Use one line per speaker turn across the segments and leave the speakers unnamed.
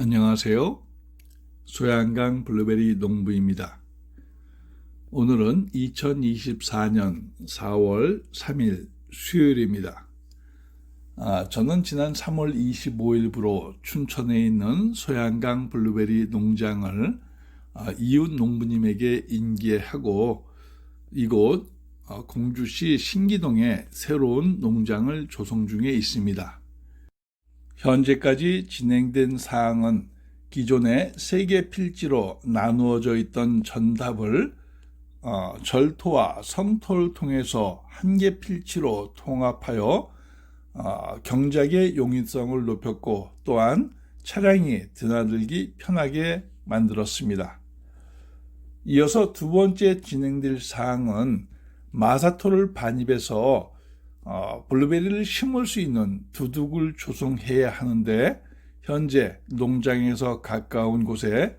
안녕하세요. 소양강 블루베리 농부입니다. 오늘은 2024년 4월 3일 수요일입니다. 저는 지난 3월 25일부로 춘천에 있는 소양강 블루베리 농장을 이웃 농부님에게 인계하고 이곳 공주시 신기동에 새로운 농장을 조성 중에 있습니다. 현재까지 진행된 사항은 기존에 3개 필지로 나누어져 있던 전답을 절토와 성토를 통해서 1개 필지로 통합하여 경작의 용이성을 높였고 또한 차량이 드나들기 편하게 만들었습니다. 이어서 두 번째 진행될 사항은 마사토를 반입해서 블루베리를 심을 수 있는 두둑을 조성해야 하는데 현재 농장에서 가까운 곳에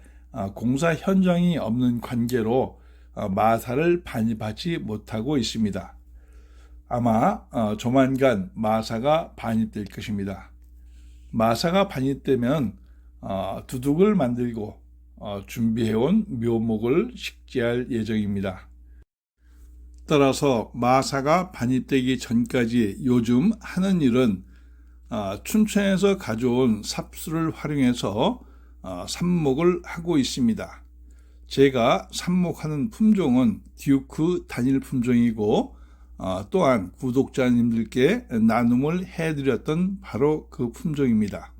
공사 현장이 없는 관계로 마사를 반입하지 못하고 있습니다. 아마 조만간 마사가 반입될 것입니다. 마사가 반입되면 두둑을 만들고 준비해온 묘목을 식재할 예정입니다. 따라서 마사가 반입되기 전까지 요즘 하는 일은 춘천에서 가져온 삽수를 활용해서 삽목을 하고 있습니다. 제가 삽목하는 품종은 듀크 단일 품종이고 또한 구독자님들께 나눔을 해드렸던 바로 그 품종입니다.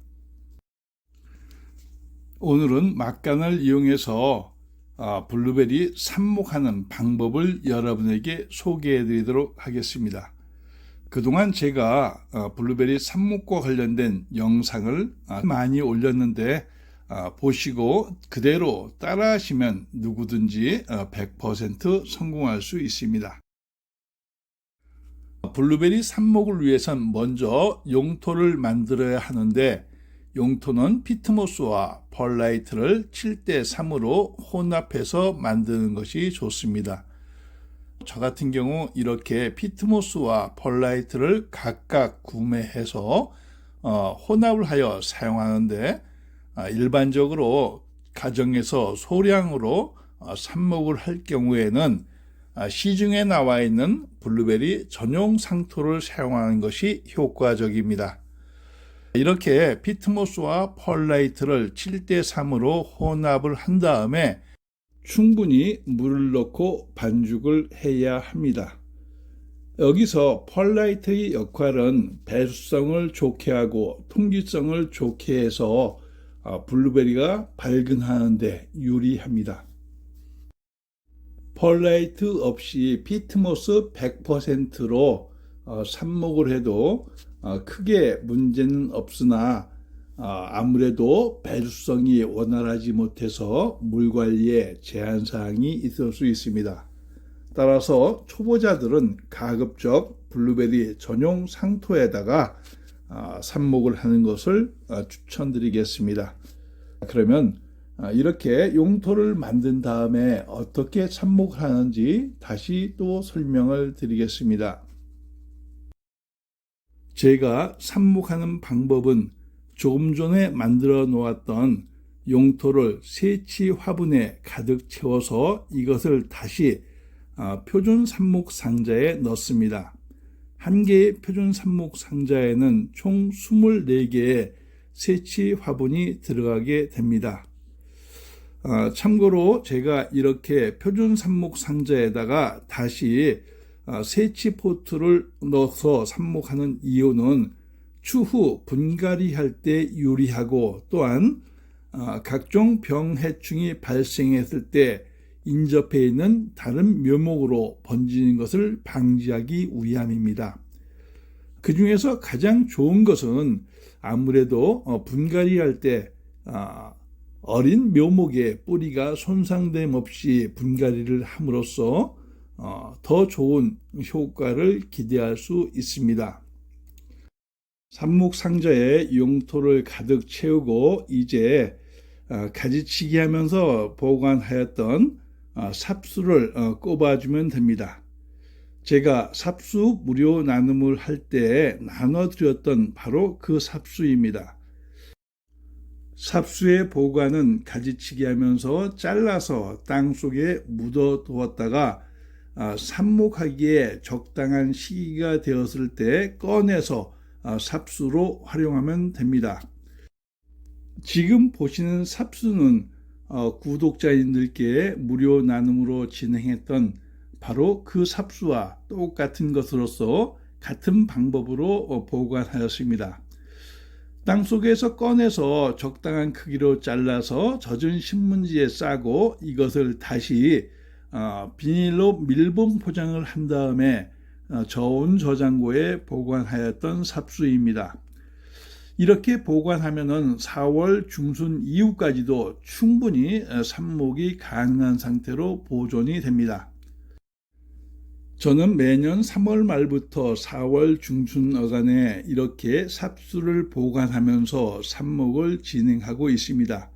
오늘은 막간을 이용해서 블루베리 삽목하는 방법을 여러분에게 소개해 드리도록 하겠습니다. 그동안 제가 블루베리 삽목과 관련된 영상을 많이 올렸는데 보시고 그대로 따라 하시면 누구든지 100% 성공할 수 있습니다. 블루베리 삽목을 위해선 먼저 용토를 만들어야 하는데 용토는 피트모스와 펄라이트를 7대3으로 혼합해서 만드는 것이 좋습니다. 저 같은 경우 이렇게 피트모스와 펄라이트를 각각 구매해서 혼합을 하여 사용하는데 일반적으로 가정에서 소량으로 삽목을 할 경우에는 시중에 나와 있는 블루베리 전용 상토를 사용하는 것이 효과적입니다. 이렇게 피트모스와 펄라이트를 7대3으로 혼합을 한 다음에 충분히 물을 넣고 반죽을 해야 합니다. 여기서 펄라이트의 역할은 배수성을 좋게 하고 통기성을 좋게 해서 블루베리가 발근하는 데 유리합니다. 펄라이트 없이 피트모스 100%로 삽목을 해도 크게 문제는 없으나 아무래도 배수성이 원활하지 못해서 물 관리에 제한사항이 있을 수 있습니다. 따라서 초보자들은 가급적 블루베리 전용 상토에다가 삽목을 하는 것을 추천드리겠습니다. 그러면 이렇게 용토를 만든 다음에 어떻게 삽목을 하는지 다시 또 설명을 드리겠습니다. 제가 삽목하는 방법은 조금 전에 만들어 놓았던 용토를 세치 화분에 가득 채워서 이것을 다시 표준 삽목 상자에 넣습니다. 한 개의 표준 삽목 상자에는 총 24개의 세치 화분이 들어가게 됩니다. 참고로 제가 이렇게 표준 삽목 상자에다가 다시 세치 포트를 넣어서 삽목하는 이유는 추후 분갈이 할 때 유리하고 또한 각종 병해충이 발생했을 때 인접해 있는 다른 묘목으로 번지는 것을 방지하기 위함입니다. 그 중에서 가장 좋은 것은 아무래도 분갈이 할 때 어린 묘목의 뿌리가 손상됨 없이 분갈이를 함으로써 더 좋은 효과를 기대할 수 있습니다. 삽목 상자에 용토를 가득 채우고 이제 가지치기 하면서 보관하였던 삽수를 꼽아주면 됩니다. 제가 삽수 무료 나눔을 할 때 나눠드렸던 바로 그 삽수입니다. 삽수의 보관은 가지치기 하면서 잘라서 땅 속에 묻어 두었다가 삽목하기에 적당한 시기가 되었을 때 꺼내서 삽수로 활용하면 됩니다. 지금 보시는 삽수는 구독자님들께 무료 나눔으로 진행했던 바로 그 삽수와 똑같은 것으로서 같은 방법으로 보관하였습니다. 땅속에서 꺼내서 적당한 크기로 잘라서 젖은 신문지에 싸고 이것을 다시 비닐로 밀봉 포장을 한 다음에 저온 저장고에 보관하였던 삽수입니다. 이렇게 보관하면은 4월 중순 이후까지도 충분히 삽목이 가능한 상태로 보존이 됩니다. 저는 매년 3월 말부터 4월 중순 어간에 이렇게 삽수를 보관하면서 삽목을 진행하고 있습니다.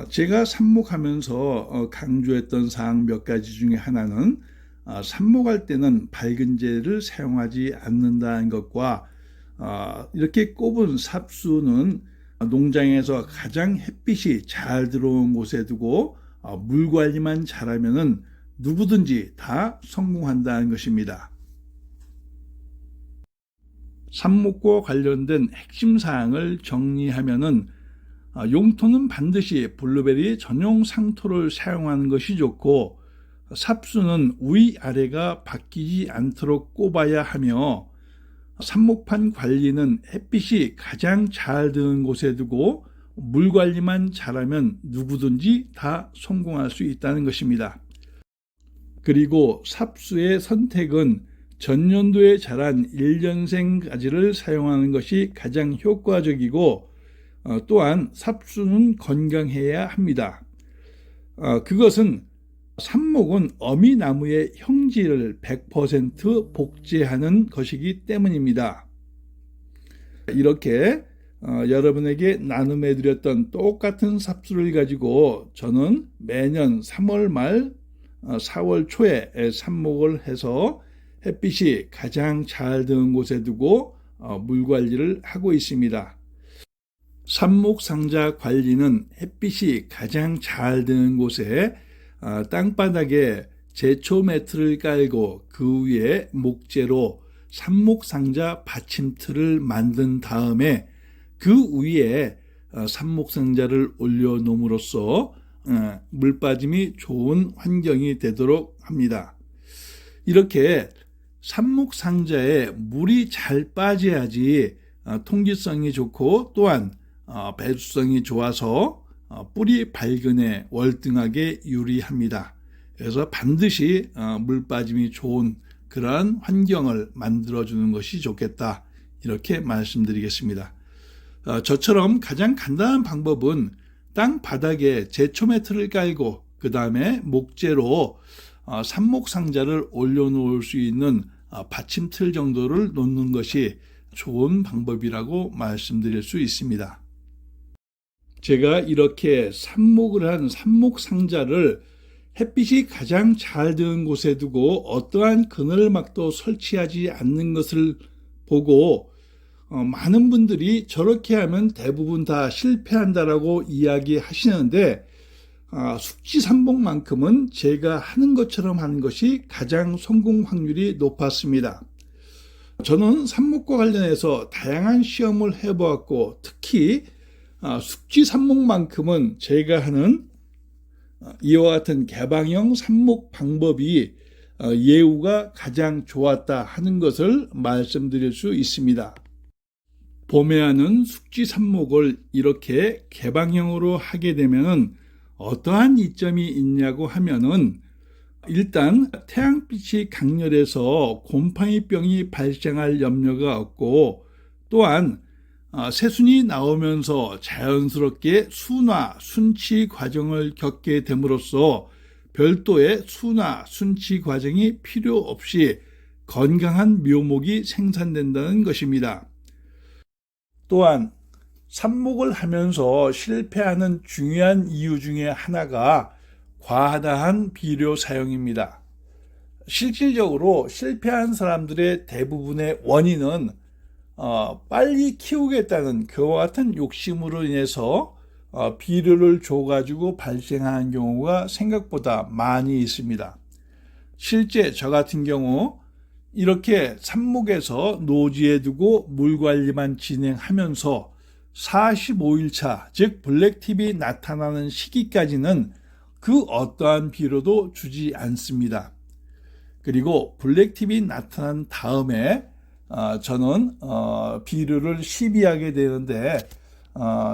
제가 삽목하면서 강조했던 사항 몇 가지 중에 하나는 삽목할 때는 밝은 재를 사용하지 않는다는 것과 이렇게 꼽은 삽수는 농장에서 가장 햇빛이 잘 들어온 곳에 두고 물 관리만 잘하면은 누구든지 다 성공한다는 것입니다. 삽목과 관련된 핵심 사항을 정리하면은 용토는 반드시 블루베리 전용 상토를 사용하는 것이 좋고, 삽수는 위아래가 바뀌지 않도록 꼽아야 하며, 삽목판 관리는 햇빛이 가장 잘 드는 곳에 두고 물 관리만 잘하면 누구든지 다 성공할 수 있다는 것입니다. 그리고 삽수의 선택은 전년도에 자란 1년생 가지를 사용하는 것이 가장 효과적이고, 또한 삽수는 건강해야 합니다. 그것은 삽목은 어미나무의 형질을 100% 복제하는 것이기 때문입니다. 이렇게 여러분에게 나눔해 드렸던 똑같은 삽수를 가지고 저는 매년 3월 말 4월 초에 삽목을 해서 햇빛이 가장 잘 드는 곳에 두고 물 관리를 하고 있습니다. 삽목 상자 관리는 햇빛이 가장 잘 드는 곳에 땅바닥에 제초 매트를 깔고 그 위에 목재로 삽목 상자 받침틀을 만든 다음에 그 위에 삽목 상자를 올려놓음으로써 물 빠짐이 좋은 환경이 되도록 합니다. 이렇게 삽목 상자에 물이 잘 빠져야지 통기성이 좋고 또한 배수성이 좋아서 뿌리 발근에 월등하게 유리합니다. 그래서 반드시 물 빠짐이 좋은 그러한 환경을 만들어주는 것이 좋겠다, 이렇게 말씀드리겠습니다. 저처럼 가장 간단한 방법은 땅 바닥에 제초 매트를 깔고 그 다음에 목재로 삽목 상자를 올려놓을 수 있는 받침틀 정도를 놓는 것이 좋은 방법이라고 말씀드릴 수 있습니다. 제가 이렇게 삽목을 한 삽목 상자를 햇빛이 가장 잘 드는 곳에 두고 어떠한 그늘막도 설치하지 않는 것을 보고 많은 분들이 저렇게 하면 대부분 다 실패한다라고 이야기하시는데, 숙지삽목만큼은 제가 하는 것처럼 하는 것이 가장 성공 확률이 높았습니다. 저는 삽목과 관련해서 다양한 시험을 해보았고, 특히 숙지삽목만큼은 제가 하는 이와 같은 개방형 삽목 방법이 예후가 가장 좋았다 하는 것을 말씀드릴 수 있습니다. 봄에 하는 숙지삽목을 이렇게 개방형으로 하게 되면은 어떠한 이점이 있냐고 하면은, 일단 태양빛이 강렬해서 곰팡이병이 발생할 염려가 없고, 또한 새순이 나오면서 자연스럽게 순화, 순치 과정을 겪게 됨으로써 별도의 순화, 순치 과정이 필요 없이 건강한 묘목이 생산된다는 것입니다. 또한 삽목을 하면서 실패하는 중요한 이유 중에 하나가 과다한 비료 사용입니다. 실질적으로 실패한 사람들의 대부분의 원인은 빨리 키우겠다는 그와 같은 욕심으로 인해서 비료를 줘가지고 발생하는 경우가 생각보다 많이 있습니다. 실제 저 같은 경우 이렇게 삽목에서 노지에 두고 물 관리만 진행하면서 45일차, 즉 블랙팁이 나타나는 시기까지는 그 어떠한 비료도 주지 않습니다. 그리고 블랙팁이 나타난 다음에 저는 비료를 시비하게 되는데,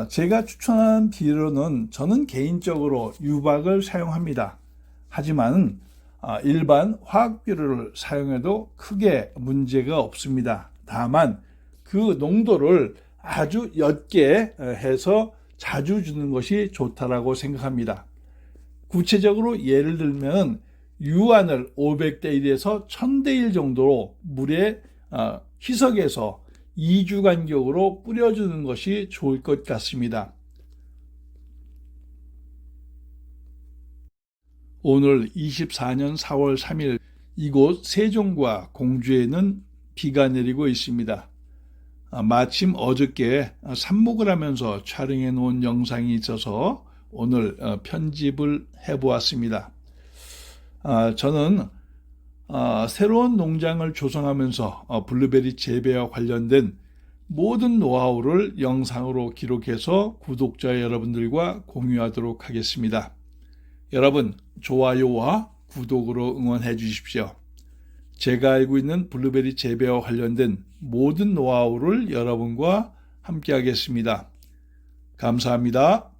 제가 추천하는 비료는 저는 개인적으로 유박을 사용합니다. 하지만 일반 화학 비료를 사용해도 크게 문제가 없습니다. 다만 그 농도를 아주 옅게 해서 자주 주는 것이 좋다라고 생각합니다. 구체적으로 예를 들면 유안을 500대 1에서 1000대 1 정도로 물에 희석해서 2주 간격으로 뿌려주는 것이 좋을 것 같습니다. 오늘 24년 4월 3일 이곳 세종과 공주에는 비가 내리고 있습니다. 마침 어저께 삽목을 하면서 촬영해 놓은 영상이 있어서 오늘 편집을 해보았습니다. 저는 새로운 농장을 조성하면서 블루베리 재배와 관련된 모든 노하우를 영상으로 기록해서 구독자 여러분들과 공유하도록 하겠습니다. 여러분, 좋아요와 구독으로 응원해 주십시오. 제가 알고 있는 블루베리 재배와 관련된 모든 노하우를 여러분과 함께 하겠습니다. 감사합니다.